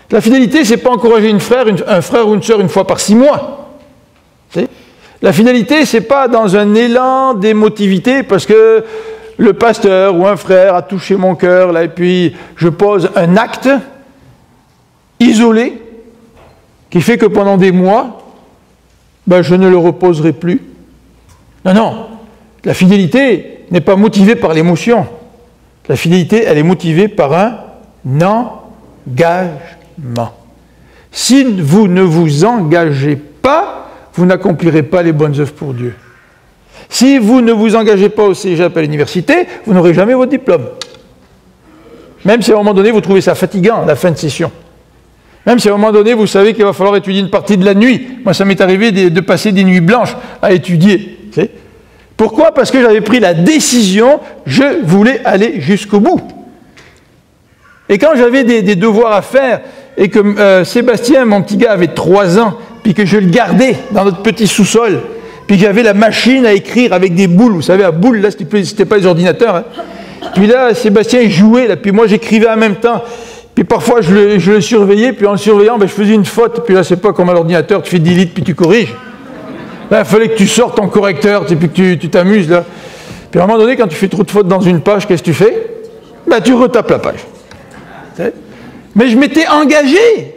La fidélité, ce n'est pas encourager un frère ou une sœur une fois par 6 mois. La fidélité, ce n'est pas dans un élan d'émotivité, parce que le pasteur ou un frère a touché mon cœur, là, et puis je pose un acte isolé, qui fait que pendant des mois, je ne le reposerai plus. Non, non. La fidélité n'est pas motivée par l'émotion. La fidélité, elle est motivée par un engagement. Si vous ne vous engagez pas, vous n'accomplirez pas les bonnes œuvres pour Dieu. Si vous ne vous engagez pas au cégep à l'université, vous n'aurez jamais votre diplôme. Même si à un moment donné, vous trouvez ça fatigant, la fin de session. Même si à un moment donné, vous savez qu'il va falloir étudier une partie de la nuit. Moi, ça m'est arrivé de passer des nuits blanches à étudier. Pourquoi? Parce que j'avais pris la décision, je voulais aller jusqu'au bout. Et quand j'avais des devoirs à faire, et que Sébastien, mon petit gars, avait 3 ans, puis que je le gardais dans notre petit sous-sol, puis j'avais la machine à écrire avec des boules, vous savez, à boules, là, c'était pas les ordinateurs. Hein. Puis là, Sébastien jouait, là, puis moi, j'écrivais en même temps. Puis parfois, je le surveillais, puis en le surveillant, je faisais une faute. Puis là, c'est pas comme à l'ordinateur, tu fais delete, puis tu corriges. Là, il fallait que tu sortes ton correcteur, puis que tu t'amuses, là. Puis à un moment donné, quand tu fais trop de fautes dans une page, qu'est-ce que tu fais? Tu retapes la page. Mais je m'étais engagé.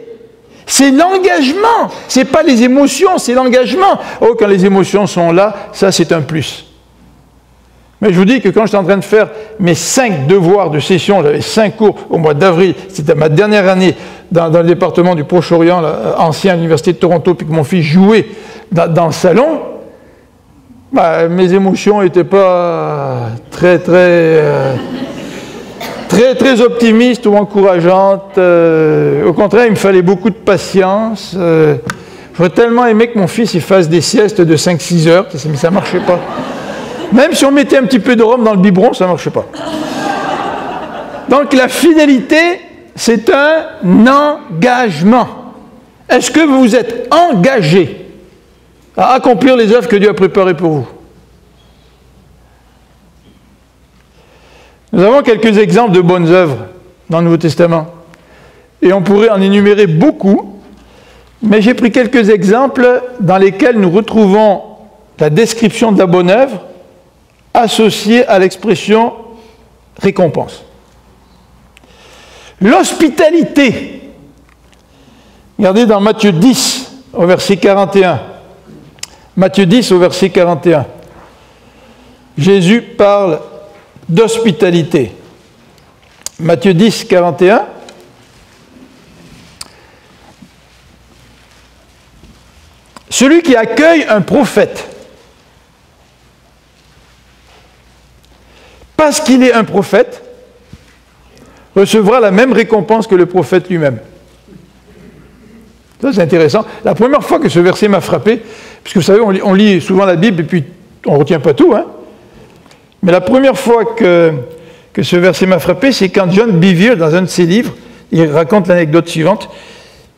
C'est l'engagement. C'est pas les émotions, c'est l'engagement. Oh, quand les émotions sont là, ça, c'est un plus. Mais je vous dis que quand j'étais en train de faire mes 5 devoirs de session, j'avais 5 cours au mois d'avril, c'était ma dernière année dans le département du Proche-Orient, ancien à l'Université de Toronto, puis que mon fils jouait dans le salon, mes émotions n'étaient pas très optimistes ou encourageantes. Au contraire, il me fallait beaucoup de patience. J'aurais tellement aimé que mon fils il fasse des siestes de 5-6 heures, mais ça ne marchait pas. Même si on mettait un petit peu de rhum dans le biberon, ça ne marchait pas. Donc la fidélité, c'est un engagement. Est-ce que vous vous êtes engagé à accomplir les œuvres que Dieu a préparées pour vous? Nous avons quelques exemples de bonnes œuvres dans le Nouveau Testament. Et on pourrait en énumérer beaucoup, mais j'ai pris quelques exemples dans lesquels nous retrouvons la description de la bonne œuvre associée à l'expression récompense. L'hospitalité. Regardez dans Matthieu 10, au verset 41. Matthieu 10, au verset 41. Jésus parle d'hospitalité. Matthieu 10, 41. Celui qui accueille un prophète, parce qu'il est un prophète, recevra la même récompense que le prophète lui-même. Ça, c'est intéressant. La première fois que ce verset m'a frappé, puisque vous savez, on lit souvent la Bible et puis on ne retient pas tout, hein. Mais la première fois que ce verset m'a frappé, c'est quand John Bevere, dans un de ses livres, il raconte l'anecdote suivante.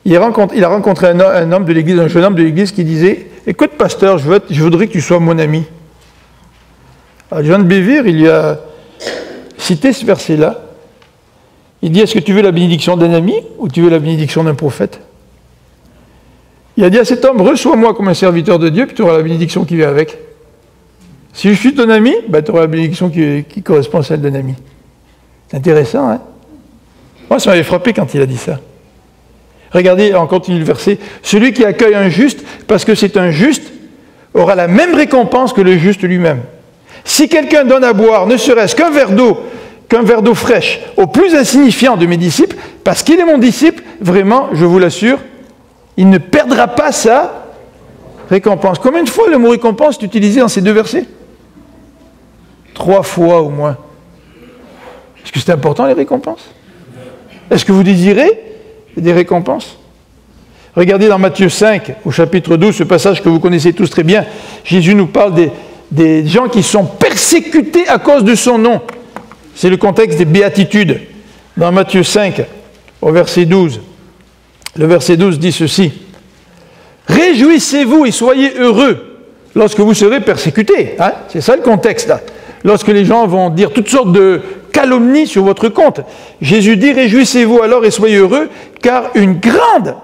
Il a rencontré un homme de l'église, un jeune homme de l'église qui disait « Écoute, pasteur, je voudrais que tu sois mon ami. » Alors John Bevere, il lui a cité ce verset-là. Il dit « Est-ce que tu veux la bénédiction d'un ami ou tu veux la bénédiction d'un prophète ?» Il a dit à cet homme « Reçois-moi comme un serviteur de Dieu, puis tu auras la bénédiction qui vient avec. Si je suis ton ami, tu auras la bénédiction qui correspond à celle d'un ami. » C'est intéressant, hein? Moi, ça m'avait frappé quand il a dit ça. Regardez, on continue le verset. « Celui qui accueille un juste, parce que c'est un juste, aura la même récompense que le juste lui-même. Si quelqu'un donne à boire, ne serait-ce qu'un verre d'eau fraîche, au plus insignifiant de mes disciples, parce qu'il est mon disciple, vraiment, je vous l'assure, il ne perdra pas sa récompense. » Combien de fois le mot récompense est utilisé dans ces deux versets? 3 fois au moins. Est-ce que c'est important les récompenses? Est-ce que vous désirez des récompenses? Regardez dans Matthieu 5, au chapitre 12, ce passage que vous connaissez tous très bien. Jésus nous parle des gens qui sont persécutés à cause de son nom. C'est le contexte des béatitudes. Dans Matthieu 5, au verset 12, le verset 12 dit ceci. « Réjouissez-vous et soyez heureux lorsque vous serez persécutés. » Hein? C'est ça le contexte là. Lorsque les gens vont dire toutes sortes de calomnies sur votre compte. Jésus dit « Réjouissez-vous alors et soyez heureux, car une grande... »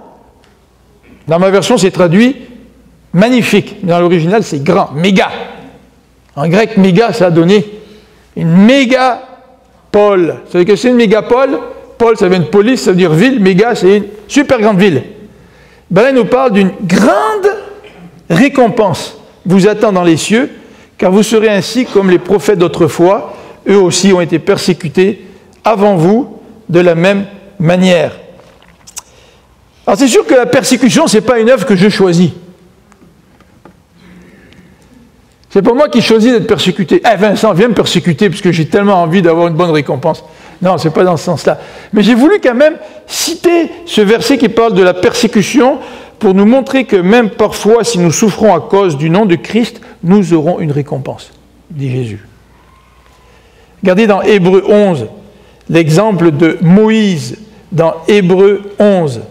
Dans ma version, c'est traduit « magnifique ». Dans l'original, c'est « grand »,« méga ». En grec, « méga », ça a donné une mégapole. Vous savez que c'est une mégapole? Pôle, ça vient de police, ça veut dire ville. Méga, c'est une super grande ville. Ben là, il nous parle d'une grande récompense vous attend dans les cieux, car vous serez ainsi comme les prophètes d'autrefois. Eux aussi ont été persécutés avant vous de la même manière. Alors c'est sûr que la persécution, ce n'est pas une œuvre que je choisis. C'est pas moi qui choisis d'être persécuté. Eh Vincent, viens me persécuter parce que j'ai tellement envie d'avoir une bonne récompense. Non, ce n'est pas dans ce sens-là. Mais j'ai voulu quand même citer ce verset qui parle de la persécution pour nous montrer que même parfois, si nous souffrons à cause du nom de Christ, nous aurons une récompense, dit Jésus. Regardez dans Hébreux 11, l'exemple de Moïse dans Hébreux 11,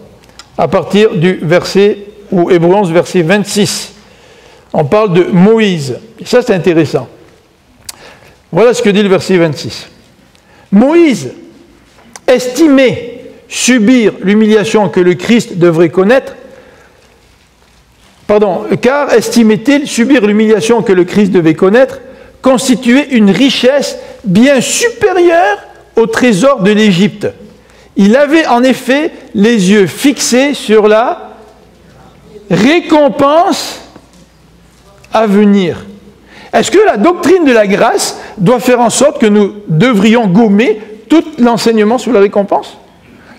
à partir du verset, ou Hébreux 11, verset 26. On parle de Moïse. Et ça, c'est intéressant. Voilà ce que dit le verset 26. Moïse estimait subir l'humiliation que le Christ devrait connaître, car estimait-il subir l'humiliation que le Christ devait connaître, constituait une richesse bien supérieure au trésor de l'Égypte. Il avait en effet les yeux fixés sur la récompense à venir. Est-ce que la doctrine de la grâce doit faire en sorte que nous devrions gommer tout l'enseignement sur la récompense?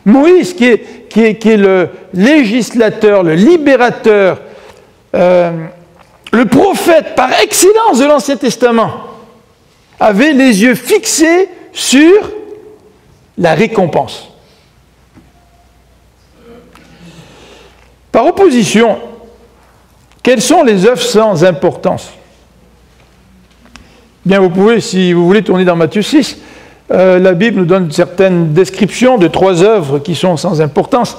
Moïse, qui est le législateur, le libérateur, le prophète par excellence de l'Ancien Testament, avait les yeux fixés sur la récompense. Par opposition, quelles sont les œuvres sans importance? Bien, vous pouvez, si vous voulez, tourner dans Matthieu 6. La Bible nous donne certaines descriptions de 3 œuvres qui sont sans importance,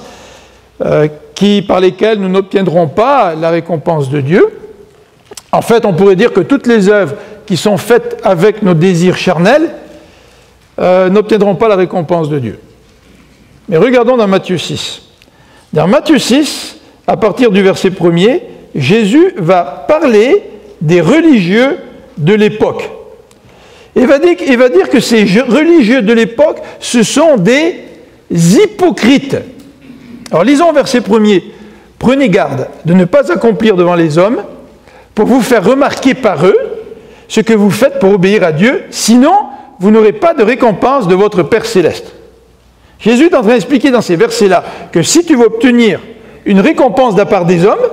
par lesquelles nous n'obtiendrons pas la récompense de Dieu. En fait, on pourrait dire que toutes les œuvres qui sont faites avec nos désirs charnels n'obtiendront pas la récompense de Dieu. Mais regardons dans Matthieu 6. Dans Matthieu 6, à partir du verset 1er, Jésus va parler des religieux de l'époque. Il va dire que ces religieux de l'époque, ce sont des hypocrites. Alors lisons verset 1er. Prenez garde de ne pas accomplir devant les hommes pour vous faire remarquer par eux ce que vous faites pour obéir à Dieu, sinon vous n'aurez pas de récompense de votre Père céleste. Jésus est en train d'expliquer dans ces versets-là que si tu veux obtenir une récompense de la part des hommes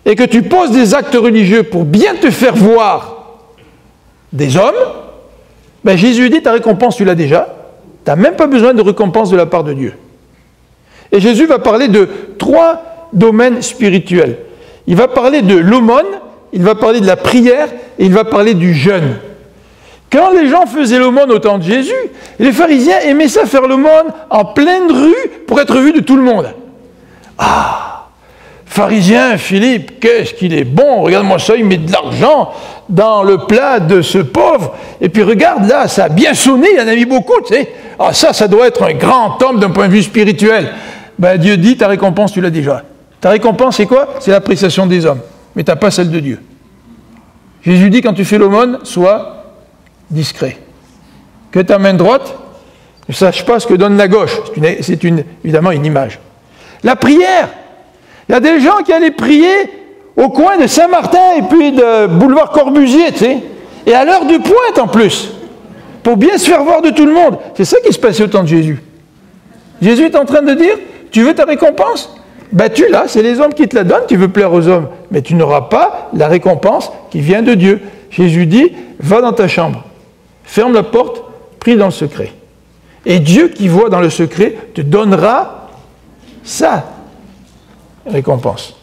et que tu poses des actes religieux pour bien te faire voir des hommes, ben Jésus dit ta récompense tu l'as déjà, tu n'as même pas besoin de récompense de la part de Dieu. Et Jésus va parler de 3 domaines spirituels. Il va parler de l'aumône, il va parler de la prière et il va parler du jeûne. Quand les gens faisaient l'aumône au temps de Jésus, les pharisiens aimaient ça faire l'aumône en pleine rue pour être vu de tout le monde. Ah, pharisien Philippe, qu'est-ce qu'il est bon, regarde-moi ça, il met de l'argent dans le plat de ce pauvre, et puis regarde là, ça a bien sonné, il en a mis beaucoup, tu sais. Ah ça doit être un grand homme d'un point de vue spirituel. Ben Dieu dit, ta récompense tu l'as déjà. Ta récompense c'est quoi? C'est l'appréciation des hommes, mais tu n'as pas celle de Dieu. Jésus dit, quand tu fais l'aumône, sois discret. Que ta main droite ne sache pas ce que donne la gauche. C'est évidemment une image. La prière. Il y a des gens qui allaient prier au coin de Saint-Martin et puis de boulevard Corbusier, tu sais, et à l'heure de pointe en plus, pour bien se faire voir de tout le monde. C'est ça qui se passait au temps de Jésus. Jésus est en train de dire, tu veux ta récompense? Ben tu l'as, c'est les hommes qui te la donnent, tu veux plaire aux hommes, mais tu n'auras pas la récompense qui vient de Dieu. Jésus dit, va dans ta chambre, ferme la porte, prie dans le secret. Et Dieu qui voit dans le secret te donnera sa récompense.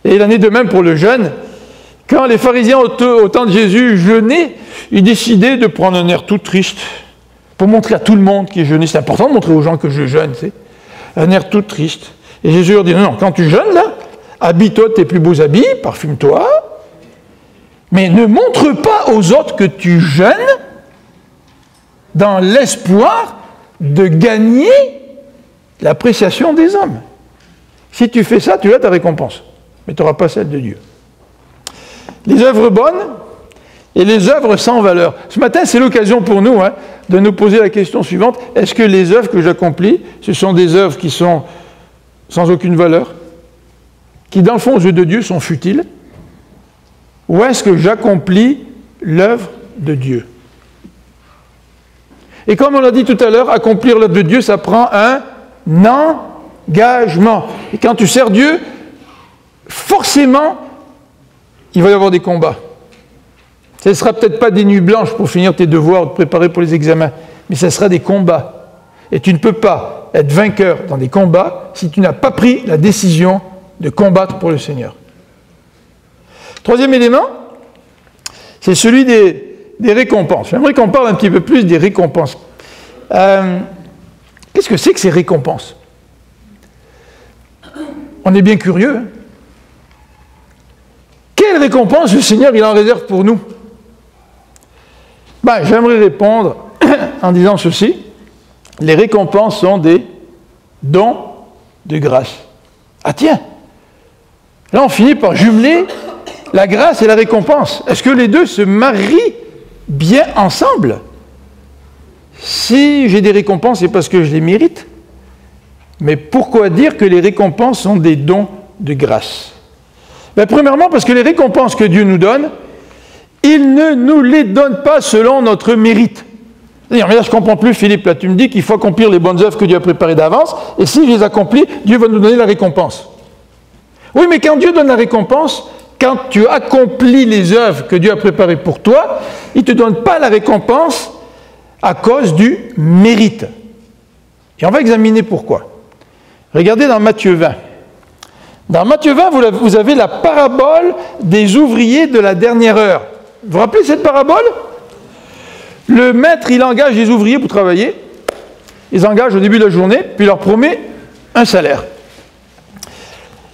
Et il en est de même pour le jeûne. Quand les pharisiens au temps de Jésus jeûnaient, ils décidaient de prendre un air tout triste pour montrer à tout le monde qui est jeûné. C'est important de montrer aux gens que je jeûne, tu sais. Un air tout triste. Et Jésus leur dit, non, quand tu jeûnes, là, habille-toi de tes plus beaux habits, parfume-toi, mais ne montre pas aux autres que tu jeûnes dans l'espoir de gagner l'appréciation des hommes. Si tu fais ça, tu as ta récompense, mais tu n'auras pas celle de Dieu. Les œuvres bonnes et les œuvres sans valeur. Ce matin, c'est l'occasion pour nous de nous poser la question suivante. Est-ce que les œuvres que j'accomplis, ce sont des œuvres qui sont sans aucune valeur, qui dans le fond, aux yeux de Dieu, sont futiles? Ou est-ce que j'accomplis l'œuvre de Dieu? Et comme on l'a dit tout à l'heure, accomplir l'œuvre de Dieu, ça prend un engagement. Et quand tu sers Dieu, forcément, il va y avoir des combats. Ce ne sera peut-être pas des nuits blanches pour finir tes devoirs ou te préparer pour les examens, mais ce sera des combats. Et tu ne peux pas être vainqueur dans des combats si tu n'as pas pris la décision de combattre pour le Seigneur. Troisième élément, c'est celui des récompenses. J'aimerais qu'on parle un petit peu plus des récompenses. Qu'est-ce que c'est que ces récompenses? On est bien curieux. Quelle récompense le Seigneur il en réserve pour nous? J'aimerais répondre en disant ceci. Les récompenses sont des dons de grâce. Ah tiens, là on finit par jumeler la grâce et la récompense. Est-ce que les deux se marient bien ensemble? Si j'ai des récompenses, c'est parce que je les mérite. Mais pourquoi dire que les récompenses sont des dons de grâce? Ben, premièrement, parce que les récompenses que Dieu nous donne, il ne nous les donne pas selon notre mérite. C'est-à-dire, mais là, je ne comprends plus, Philippe, là, tu me dis qu'il faut accomplir les bonnes œuvres que Dieu a préparées d'avance, et si je les accomplis, Dieu va nous donner la récompense. Oui, mais quand Dieu donne la récompense, quand tu accomplis les œuvres que Dieu a préparées pour toi, il ne te donne pas la récompense à cause du mérite. Et on va examiner pourquoi. Regardez dans Matthieu 20. Dans Matthieu 20, vous avez la parabole des ouvriers de la dernière heure. Vous vous rappelez cette parabole? Le maître, il engage les ouvriers pour travailler. Ils engagent au début de la journée, puis il leur promet un salaire.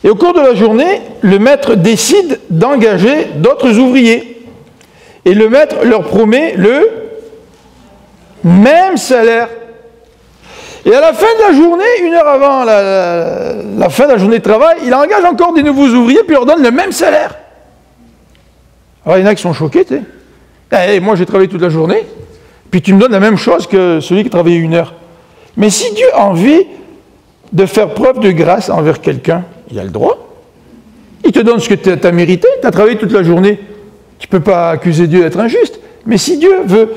Et au cours de la journée, le maître décide d'engager d'autres ouvriers. Et le maître leur promet le même salaire. Et à la fin de la journée, 1 heure avant la fin de la journée de travail, il engage encore des nouveaux ouvriers, puis il leur donne le même salaire. Alors il y en a qui sont choqués, tu sais. Hey, moi j'ai travaillé toute la journée, puis tu me donnes la même chose que celui qui a travaillé 1 heure. Mais si Dieu a envie de faire preuve de grâce envers quelqu'un, il a le droit. Il te donne ce que tu as mérité, tu as travaillé toute la journée. Tu ne peux pas accuser Dieu d'être injuste. Mais si Dieu veut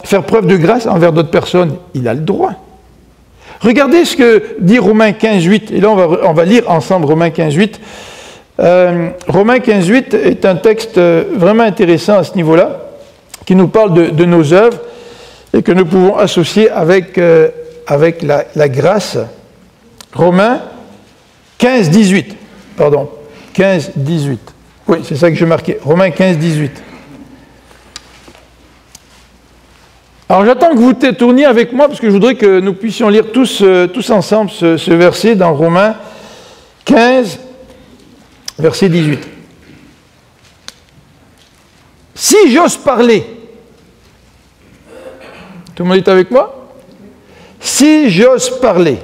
faire preuve de grâce envers d'autres personnes, il a le droit. Regardez ce que dit Romains 15.8. Et là, on va lire ensemble Romains 15.8. Romains 15.8 est un texte vraiment intéressant à ce niveau-là, qui nous parle de nos œuvres et que nous pouvons associer avec la grâce. Romains 15.18. Pardon. 15.18. Oui, c'est ça que j'ai marqué. Romains 15.18. Alors j'attends que vous tourniez avec moi parce que je voudrais que nous puissions lire tous ensemble ce verset dans Romains 15, verset 18. Si j'ose parler, tout le monde est avec moi? Si j'ose parler,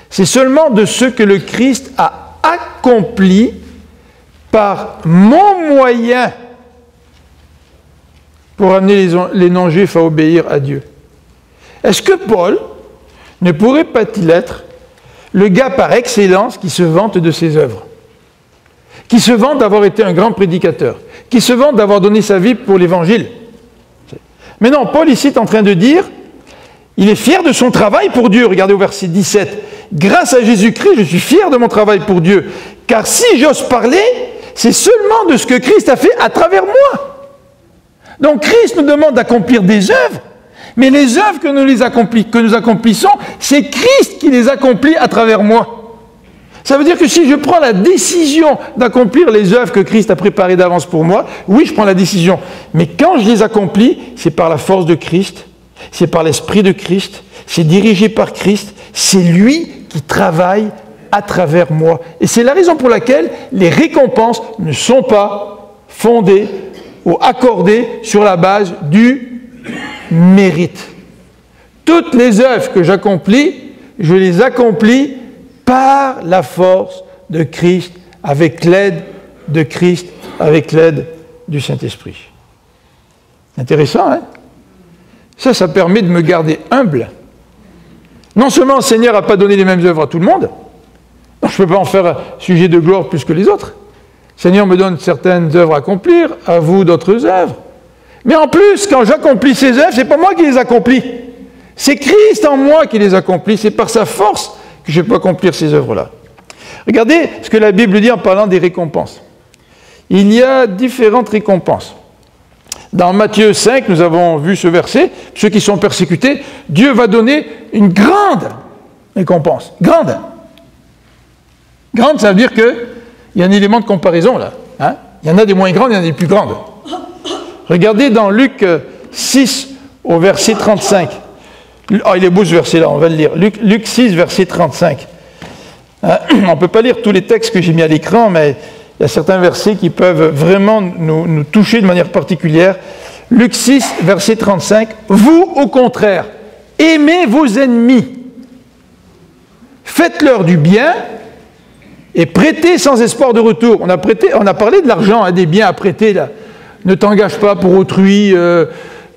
c'est seulement de ce que le Christ a accompli par mon moyen pour amener les non-juifs à obéir à Dieu. Est-ce que Paul ne pourrait pas-il être le gars par excellence qui se vante de ses œuvres, qui se vante d'avoir été un grand prédicateur, qui se vante d'avoir donné sa vie pour l'Évangile? Mais non, Paul ici est en train de dire, il est fier de son travail pour Dieu. Regardez au verset 17. Grâce à Jésus-Christ, je suis fier de mon travail pour Dieu. Car si j'ose parler, c'est seulement de ce que Christ a fait à travers moi. Donc Christ nous demande d'accomplir des œuvres, mais les œuvres que nous accomplissons, c'est Christ qui les accomplit à travers moi. Ça veut dire que si je prends la décision d'accomplir les œuvres que Christ a préparées d'avance pour moi, oui, je prends la décision. Mais quand je les accomplis, c'est par la force de Christ, c'est par l'Esprit de Christ, c'est dirigé par Christ, c'est lui qui travaille à travers moi. Et c'est la raison pour laquelle les récompenses ne sont pas fondées ou accordées sur la base du mérite. Toutes les œuvres que j'accomplis, je les accomplis par la force de Christ, avec l'aide de Christ, avec l'aide du Saint-Esprit. Intéressant, hein? Ça permet de me garder humble. Non seulement le Seigneur n'a pas donné les mêmes œuvres à tout le monde, donc je ne peux pas en faire un sujet de gloire plus que les autres. Le Seigneur me donne certaines œuvres à accomplir, à vous d'autres œuvres. Mais en plus, quand j'accomplis ces œuvres, ce n'est pas moi qui les accomplis. C'est Christ en moi qui les accomplit. C'est par sa force que je peux accomplir ces œuvres-là. Regardez ce que la Bible dit en parlant des récompenses. Il y a différentes récompenses. Dans Matthieu 5, nous avons vu ce verset. Ceux qui sont persécutés, Dieu va donner une grande récompense. Grande. Grande, ça veut dire qu'il y a un élément de comparaison là. Hein? Il y en a des moins grandes, il y en a des plus grandes. Regardez dans Luc 6, au verset 35. Oh, il est beau ce verset-là, on va le lire. Luc 6, verset 35. On ne peut pas lire tous les textes que j'ai mis à l'écran, mais il y a certains versets qui peuvent vraiment nous toucher de manière particulière. Luc 6, verset 35. Vous, au contraire, aimez vos ennemis. Faites-leur du bien et prêtez sans espoir de retour. On a parlé de l'argent, des biens à prêter, là. Ne t'engage pas pour autrui,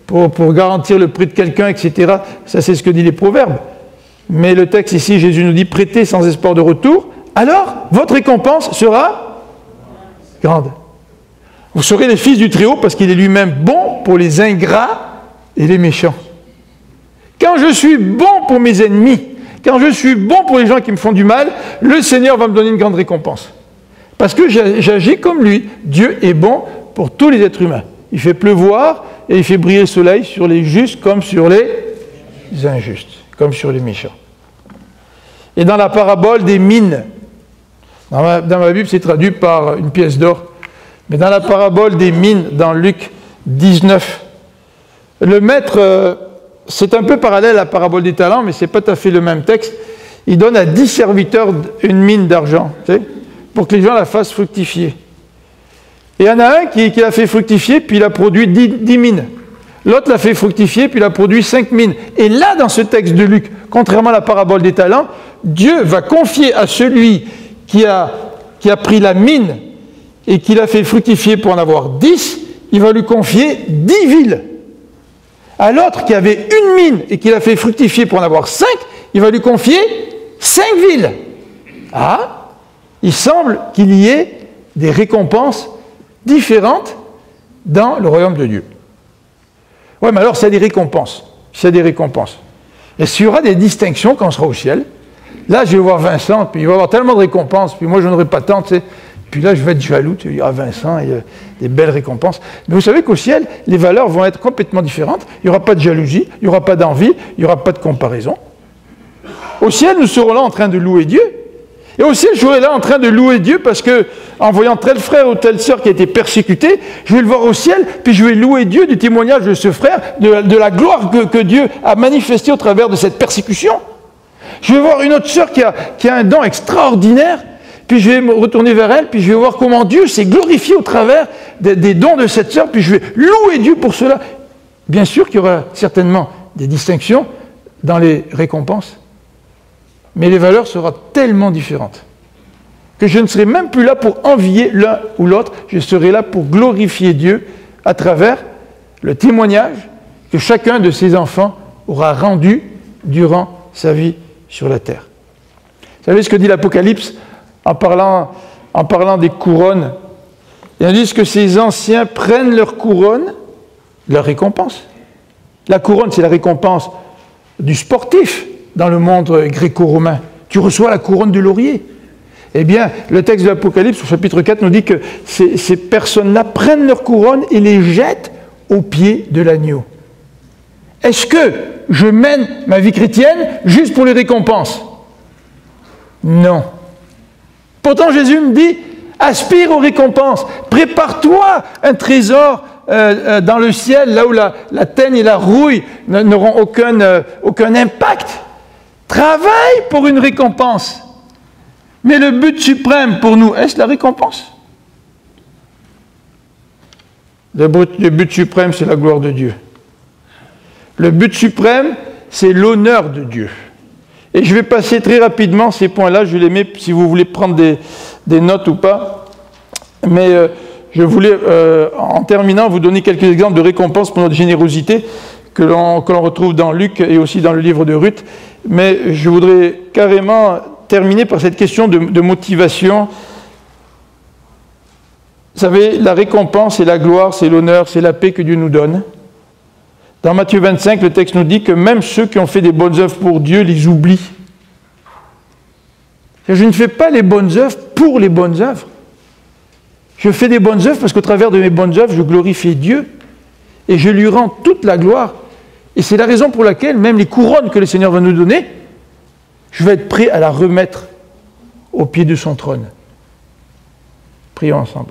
pour garantir le prix de quelqu'un, etc. Ça, c'est ce que disent les proverbes. Mais le texte ici, Jésus nous dit, prêtez sans espoir de retour. Alors, votre récompense sera grande. Vous serez les fils du Très-Haut parce qu'il est lui-même bon pour les ingrats et les méchants. Quand je suis bon pour mes ennemis, quand je suis bon pour les gens qui me font du mal, le Seigneur va me donner une grande récompense. Parce que j'agis comme lui. Dieu est bon pour tous les êtres humains. Il fait pleuvoir et il fait briller le soleil sur les justes comme sur les injustes, comme sur les méchants. Et dans la parabole des mines, dans ma Bible c'est traduit par une pièce d'or, mais dans la parabole des mines, dans Luc 19, le maître, c'est un peu parallèle à la parabole des talents, mais ce n'est pas tout à fait le même texte. Il donne à 10 serviteurs une mine d'argent, tu sais, pour que les gens la fassent fructifier. Et il y en a un qui l'a fait fructifier, puis il a produit 10 mines. L'autre l'a fait fructifier, puis il a produit 5 mines. Et là, dans ce texte de Luc, contrairement à la parabole des talents, Dieu va confier à celui qui a pris la mine et qui l'a fait fructifier pour en avoir 10, il va lui confier 10 villes. À l'autre qui avait une mine et qui l'a fait fructifier pour en avoir 5, il va lui confier 5 villes. Ah, il semble qu'il y ait des récompenses différentes dans le royaume de Dieu. Oui, mais alors, s'il y a des récompenses, et s'il y aura des distinctions quand on sera au ciel, là, je vais voir Vincent, puis il va y avoir tellement de récompenses, puis moi, je n'aurai pas tant, tu sais, puis là, je vais être jaloux, tu sais, Vincent, il y a des belles récompenses. Mais vous savez qu'au ciel, les valeurs vont être complètement différentes. Il n'y aura pas de jalousie, il n'y aura pas d'envie, il n'y aura pas de comparaison. Au ciel, nous serons là en train de louer Dieu. Et au ciel, je serai là en train de louer Dieu parce que, en voyant tel frère ou telle sœur qui a été persécuté, je vais le voir au ciel, puis je vais louer Dieu du témoignage de ce frère, de la gloire que Dieu a manifestée au travers de cette persécution. Je vais voir une autre sœur qui a un don extraordinaire, puis je vais me retourner vers elle, puis je vais voir comment Dieu s'est glorifié au travers des dons de cette sœur, puis je vais louer Dieu pour cela. Bien sûr qu'il y aura certainement des distinctions dans les récompenses, mais les valeurs seront tellement différentes que je ne serai même plus là pour envier l'un ou l'autre, je serai là pour glorifier Dieu à travers le témoignage que chacun de ses enfants aura rendu durant sa vie sur la terre. Vous savez ce que dit l'Apocalypse en parlant des couronnes? Il dit que ces anciens prennent leur couronne, leur récompense. La couronne, c'est la récompense du sportif dans le monde gréco-romain. Tu reçois la couronne de laurier. Eh bien, le texte de l'Apocalypse, au chapitre 4, nous dit que ces personnes-là prennent leur couronne et les jettent aux pieds de l'agneau. Est-ce que je mène ma vie chrétienne juste pour les récompenses? Non. Pourtant, Jésus me dit, aspire aux récompenses, prépare-toi un trésor dans le ciel, là où la teigne et la rouille n'auront aucun impact. Travaille pour une récompense. Mais le but suprême pour nous, est-ce la récompense? Le but suprême, c'est la gloire de Dieu. Le but suprême, c'est l'honneur de Dieu. Et je vais passer très rapidement ces points-là, je les mets si vous voulez prendre des notes ou pas. Mais je voulais, en terminant, vous donner quelques exemples de récompenses pour notre générosité que l'on retrouve dans Luc et aussi dans le livre de Ruth. Mais je voudrais carrément terminer par cette question de motivation. Vous savez, la récompense, c'est la gloire, c'est l'honneur, c'est la paix que Dieu nous donne. Dans Matthieu 25, le texte nous dit que même ceux qui ont fait des bonnes œuvres pour Dieu les oublient. Je ne fais pas les bonnes œuvres pour les bonnes œuvres. Je fais des bonnes œuvres parce qu'au travers de mes bonnes œuvres, je glorifie Dieu et je lui rends toute la gloire. Et c'est la raison pour laquelle même les couronnes que le Seigneur va nous donner, je vais être prêt à la remettre au pied de son trône. Prions ensemble.